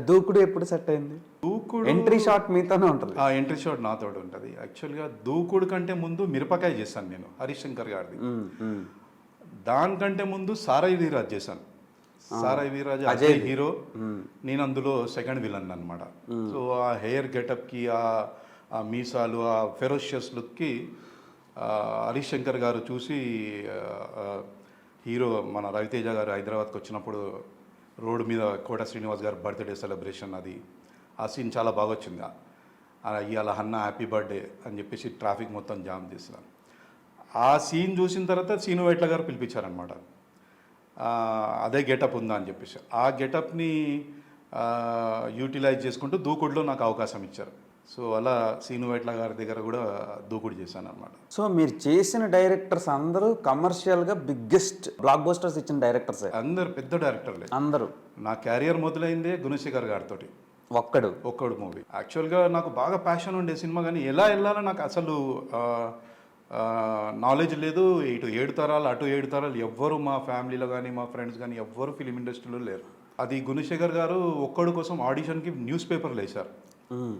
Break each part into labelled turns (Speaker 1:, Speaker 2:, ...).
Speaker 1: దూకుడు ఎప్పుడు సెట్ అయింది?
Speaker 2: దూకుడు
Speaker 1: ఎంట్రీ షాట్ మీతోనే ఉంటుంది.
Speaker 2: ఆ ఎంట్రీ షాట్ నాతో ఉంటుంది. యాక్చువల్గా దూకుడు కంటే ముందు మిరపకాయ చేశాను నేను, హరీష్ శంకర్ గారిది. దానికంటే ముందు సారాయి వీరాజ్ చేశాను. సారాయి వీరాజ్ అజయ్ హీరో, నేను అందులో సెకండ్ విలన్ అనమాట. సో ఆ హెయిర్ గెటప్కి, ఆ మీసాలు, ఆ ఫెరోషియస్ లుక్కి హరీష్ శంకర్ గారు చూసి హీరో మన రవితేజ గారు హైదరాబాద్కి వచ్చినప్పుడు రోడ్డు మీద కోట శ్రీనివాస్ గారు బర్త్డే సెలబ్రేషన్, అది ఆ సీన్ చాలా బాగా వచ్చింది. ఇవాళ అన్న హ్యాపీ బర్త్డే అని చెప్పేసి ట్రాఫిక్ మొత్తం జామ్ చేస్తున్నాను. ఆ సీన్ చూసిన తర్వాత సీను వైట్ల గారు పిలిపించారనమాట. అదే గెటప్ ఉందా అని చెప్పేసి ఆ గెటప్ని యూటిలైజ్ చేసుకుంటూ దూకుడులో నాకు అవకాశం ఇచ్చారు. సో అలా సీను వైట్ల గారి దగ్గర కూడా దూకుడు చేశాను అనమాట.
Speaker 1: సో మీరు చేసిన డైరెక్టర్స్ అందరూ కమర్షియల్గా బిగ్గెస్ట్ బ్లాక్ బస్టర్స్ ఇచ్చిన డైరెక్టర్స్
Speaker 2: అందరు పెద్ద డైరెక్టర్లే.
Speaker 1: అందరూ.
Speaker 2: నా క్యారియర్ మొదలైందే గుణశేఖర్ గారితో, ఒక్కడు మూవీ. యాక్చువల్గా నాకు బాగా ప్యాషన్ ఉండే సినిమా, కానీ ఎలా వెళ్ళాలో నాకు అసలు నాలెడ్జ్ లేదు. ఇటు 7 తరాలు అటు 7 తరాలు ఎవ్వరు మా ఫ్యామిలీలో కానీ మా ఫ్రెండ్స్ కానీ ఎవ్వరు ఫిలిం ఇండస్ట్రీలో లేరు. అది గుణశేఖర్ గారు ఒక్కడు కోసం ఆడిషన్కి న్యూస్ పేపర్లు వేశారు.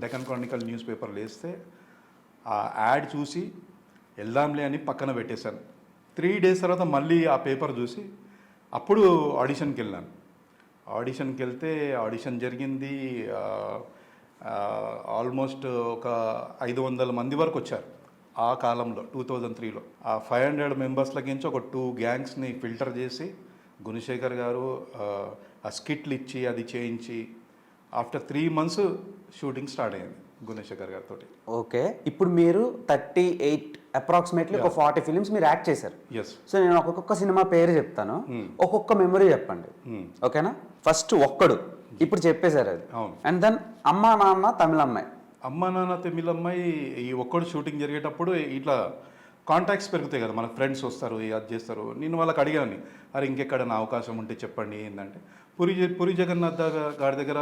Speaker 2: డెక్కన్ క్రానికల్ న్యూస్ పేపర్లు వేస్తే ఆ యాడ్ చూసి వెళ్దాంలే అని పక్కన పెట్టేశాను. 3 days తర్వాత మళ్ళీ ఆ పేపర్ చూసి అప్పుడు ఆడిషన్కి వెళ్ళాను. ఆడిషన్కి వెళ్తే ఆడిషన్ జరిగింది. ఆల్మోస్ట్ ఒక 500 మంది వరకు వచ్చారు ఆ కాలంలో, 2003లో. ఆ 500 మెంబర్స్లకించి ఒక 2 గ్యాంగ్స్ని ఫిల్టర్ చేసి గుణశేఖర్ గారు ఆ స్కిట్లు ఇచ్చి అది చేయించి ఆఫ్టర్ 3 months షూటింగ్ స్టార్ట్ అయింది గుణశేఖర్ గారితో.
Speaker 1: ఓకే, ఇప్పుడు మీరు 38 అప్రాక్సిమేట్లీ ఒక 40 ఫిలిమ్స్ మీరు యాక్ట్ చేశారు.
Speaker 2: ఎస్.
Speaker 1: సో నేను ఒక్కొక్క సినిమా పేరు చెప్తాను, ఒక్కొక్క మెమరీ చెప్పండి, ఓకేనా? ఫస్ట్ ఒక్కడు ఇప్పుడు చెప్పేశారు అది. అండ్ దెన్ అమ్మా నాన్న తమిళ అమ్మాయి.
Speaker 2: అమ్మా నాన్న తమిళ అమ్మాయి ఈ ఒక్కడు షూటింగ్ జరిగేటప్పుడు ఇట్లా కాంటాక్ట్స్ పెరుగుతాయి కదా, మన ఫ్రెండ్స్ వస్తారు, అది చేస్తారు. నేను వాళ్ళకి అడిగాను, అరే ఇంకెక్కడైనా అవకాశం ఉంటే చెప్పండి ఏంటంటే, పూరి జగన్నాథ్ గారి దగ్గర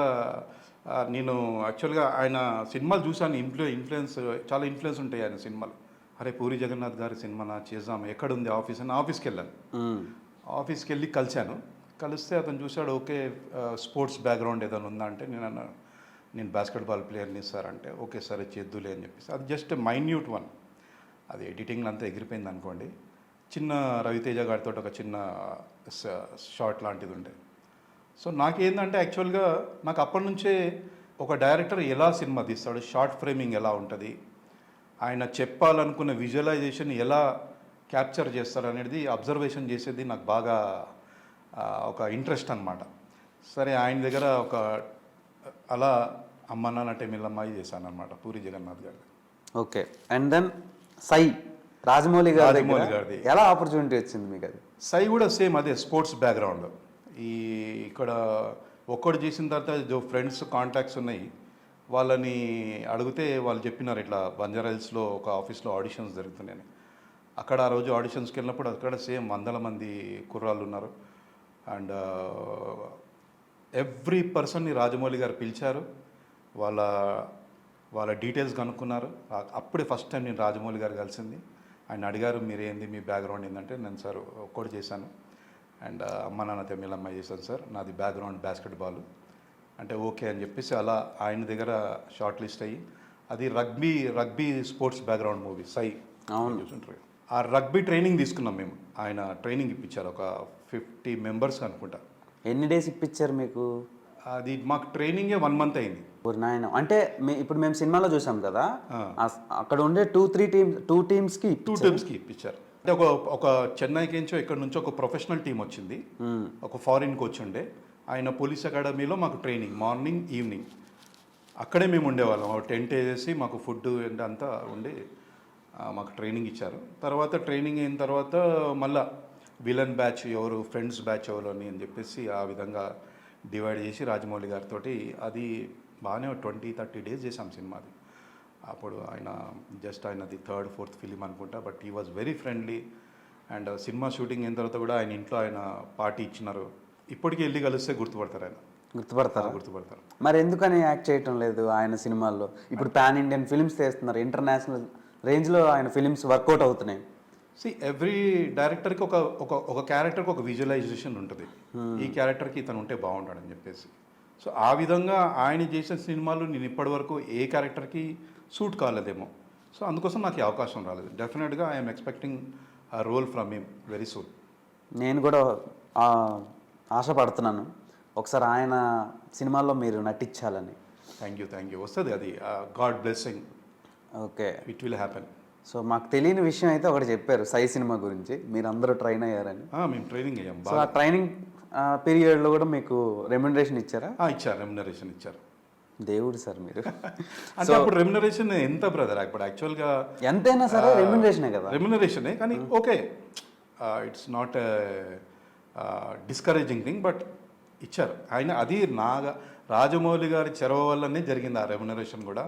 Speaker 2: నేను యాక్చువల్గా ఆయన సినిమాలు చూశాను. ఇన్ఫ్లుయెన్స్ చాలా ఇన్ఫ్లుయెన్స్ ఉంటాయి ఆయన సినిమాలు. అరే పూరి జగన్నాథ్ గారి సినిమా చేద్దాం, ఎక్కడుంది ఆఫీస్ అని ఆఫీస్కి వెళ్ళాను. ఆఫీస్కి వెళ్ళి కలిస్తే అతను చూశాడు, ఓకే స్పోర్ట్స్ బ్యాక్గ్రౌండ్ ఏదైనా ఉందా అంటే నేను అన్నాను, నేను బాస్కెట్బాల్ ప్లేయర్ని సార్ అంటే, ఓకే సరే చేద్దులే అని చెప్పేసి. అది జస్ట్ మైన్యూట్ వన్, అది ఎడిటింగ్ అంతా ఎగిరిపోయింది అనుకోండి. చిన్న రవితేజ గారితో ఒక చిన్న షార్ట్ లాంటిది ఉండే. సో నాకేందంటే యాక్చువల్గా నాకు అప్పటి నుంచే ఒక డైరెక్టర్ ఎలా సినిమా తీస్తాడు, షార్ట్ ఫ్రేమింగ్ ఎలా ఉంటుంది, ఆయన చెప్పాలనుకున్న విజువలైజేషన్ ఎలా క్యాప్చర్ చేస్తారు అనేది అబ్జర్వేషన్ చేసేది నాకు బాగా ఒక ఇంట్రెస్ట్ అనమాట. సరే ఆయన దగ్గర ఒక అలా అమ్మ నాన్న తమిళమ్మాయి చేశాను అనమాట పూరి జగన్నాథ్ గారి.
Speaker 1: ఓకే, అండ్ దెన్ సై రాజమౌళి గారిది ఎలా ఆపర్చునిటీ వచ్చింది మీకు? అది
Speaker 2: సై కూడా సేమ్ అదే స్పోర్ట్స్ బ్యాక్గ్రౌండ్. ఇక్కడ ఒక్కడు చేసిన తర్వాత ఫ్రెండ్స్ కాంటాక్ట్స్ ఉన్నాయి, వాళ్ళని అడిగితే వాళ్ళు చెప్పినారు ఇట్లా బంజారా హిల్స్లో ఒక ఆఫీస్లో ఆడిషన్స్ జరుగుతున్నాయని. అక్కడ ఆ రోజు ఆడిషన్స్కి వెళ్ళినప్పుడు అక్కడ సేమ్ 100 మంది కుర్రాళ్ళు ఉన్నారు. అండ్ ఎవ్రీ పర్సన్ని రాజమౌళి గారు పిలిచారు, వాళ్ళ డీటెయిల్స్ కనుక్కున్నారు. అప్పుడే ఫస్ట్ టైం నేను రాజమౌళి గారు కలిసింది. ఆయన అడిగారు, మీరేంది మీ బ్యాక్గ్రౌండ్ ఏంటంటే, నేను సార్ ఒక్కడు చేశాను అండ్ అమ్మ నాన్న తమిళ అమ్మాయి చేశాను సార్, నాది బ్యాక్గ్రౌండ్ బాస్కెట్బాల్ అంటే ఓకే అని చెప్పేసి అలా ఆయన దగ్గర షార్ట్ లిస్ట్ అయ్యి, అది రగ్బీ స్పోర్ట్స్ బ్యాక్గ్రౌండ్ మూవీ సై. అవును చూసుంటారు. ఆ రగ్బీ ట్రైనింగ్ తీసుకున్నాం మేము, ఆయన ట్రైనింగ్ ఇప్పించారు ఒక 50 members అనుకుంటా.
Speaker 1: ఎన్ని డేస్ ఇప్పించారు మీకు?
Speaker 2: అది మాకు ట్రైనింగే 1 month అయింది.
Speaker 1: అంటే ఇప్పుడు మేము సినిమాలో చూసాం కదా, అక్కడ ఉండే 2 టీమ్స్కి
Speaker 2: ఇప్పించారు. అంటే ఒక చెన్నైకి నుంచో ఇక్కడ నుంచో ఒక ప్రొఫెషనల్ టీం వచ్చింది, ఒక ఫారిన్ కోచ్ ఉండే. ఆయన పోలీస్ అకాడమీలో మాకు ట్రైనింగ్ మార్నింగ్ ఈవినింగ్ అక్కడే మేము ఉండేవాళ్ళం. టెంట్ వేసేసి మాకు ఫుడ్ అంతా ఉండి మాకు ట్రైనింగ్ ఇచ్చారు. తర్వాత ట్రైనింగ్ అయిన తర్వాత మళ్ళీ విలన్ బ్యాచ్ ఎవరు, ఫ్రెండ్స్ బ్యాచ్ ఎవరు అని చెప్పేసి ఆ విధంగా డివైడ్ చేసి రాజమౌళి గారితో అది బాగానే 20-30 days చేసాం సినిమాది. అప్పుడు ఆయనది 3rd 4th ఫిలిం అనుకుంటా, but he was very friendly. And cinema shooting అయిన తర్వాత కూడా ఆయన ఇంట్లో ఆయన పార్టీ ఇచ్చినారు. ఇప్పటికీ వెళ్ళి కలిస్తే గుర్తుపడతారు. గుర్తుపడతారు.
Speaker 1: మరి ఎందుకని యాక్ట్ చేయటం లేదు ఆయన సినిమాల్లో? ఇప్పుడు పాన్ ఇండియన్ ఫిలిమ్స్ చేస్తున్నారు, ఇంటర్నేషనల్ రేంజ్లో ఆయన ఫిలిమ్స్ వర్కౌట్ అవుతున్నాయి.
Speaker 2: ఎవ్రీ డైరెక్టర్కి ఒక క్యారెక్టర్కి ఒక విజువలైజేషన్ ఉంటుంది, ఈ క్యారెక్టర్కి ఇతను ఉంటే బాగుంటాడని చెప్పేసి. సో ఆ విధంగా ఆయన చేసిన సినిమాలు నేను ఇప్పటివరకు ఏ క్యారెక్టర్కి సూట్ కాలేదేమో. సో అందుకోసం నాకు ఈ అవకాశం రాలేదు. డెఫినెట్గా I'm expecting a role from him very soon.
Speaker 1: నేను కూడా ఆ, ఆశపడుతున్నాను ఒకసారి ఆయన సినిమాల్లో మీరు నటించాలని.
Speaker 2: Thank you. వస్తుంది అది god blessing,
Speaker 1: okay.
Speaker 2: It will happen.
Speaker 1: So మాకు తెలియని విషయం అయితే ఒకటి చెప్పారు సై సినిమా గురించి, మీరు అందరూ ట్రైన్ అయ్యారని.
Speaker 2: మేము ట్రైనింగ్ అయ్యాం
Speaker 1: సో ఆ ట్రైనింగ్ పీరియడ్లో కూడా మీకు రెమ్యునరేషన్ ఇచ్చారా?
Speaker 2: ఇచ్చారు, రెమ్యునరేషన్ ఇచ్చారు.
Speaker 1: దేవుడు సార్ మీరు.
Speaker 2: అంటే అప్పుడు రెమ్యునరేషన్ ఎంత బ్రదర్, ఇప్పుడు యాక్చువల్గా
Speaker 1: ఎంతైనా సరే రెమ్యునరేషనే కదా.
Speaker 2: రెమ్యునరేషనే, కానీ okay, it's not discouraging thing, but ఇచ్చారు ఆయన. అది రాజమౌళి గారి చెరవ వల్లనే జరిగింది ఆ రెమ్యునరేషన్ కూడా.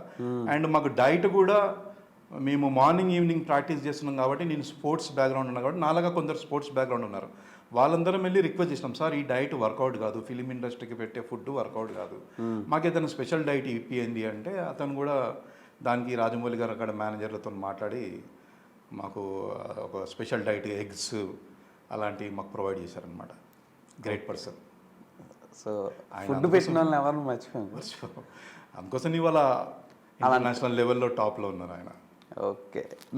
Speaker 2: అండ్ మాకు డైట్ కూడా మేము మార్నింగ్ ఈవినింగ్ ప్రాక్టీస్ చేస్తున్నాం కాబట్టి, నేను స్పోర్ట్స్ బ్యాక్గ్రౌండ్ ఉన్నాను కాబట్టి, నాలాగా కొందరు స్పోర్ట్స్ బ్యాక్గ్రౌండ్ ఉన్నారు, వాళ్ళందరం వెళ్ళి రిక్వెస్ట్ చేసినాం, సార్ ఈ డైట్ వర్కౌట్ కాదు, ఫిలిం ఇండస్ట్రీకి పెట్టే ఫుడ్ వర్కౌట్ కాదు, మాకు ఏదైనా స్పెషల్ డైట్ ఇప్పియండి అంటే, అతను కూడా దానికి రాజమౌళి గారు అక్కడ మేనేజర్లతో మాట్లాడి మాకు ఒక స్పెషల్ డైట్, ఎగ్స్ అలాంటివి మాకు ప్రొవైడ్ చేశారనమాట. Great person.
Speaker 1: సో ఫుడ్ పెట్టిన వాళ్ళని ఎవరిని మర్చిపోయాను.
Speaker 2: అందుకోసం ఇవాళ ఇంటర్నేషనల్ లెవెల్లో టాప్లో ఉన్నారు ఆయన.
Speaker 1: ఓకే.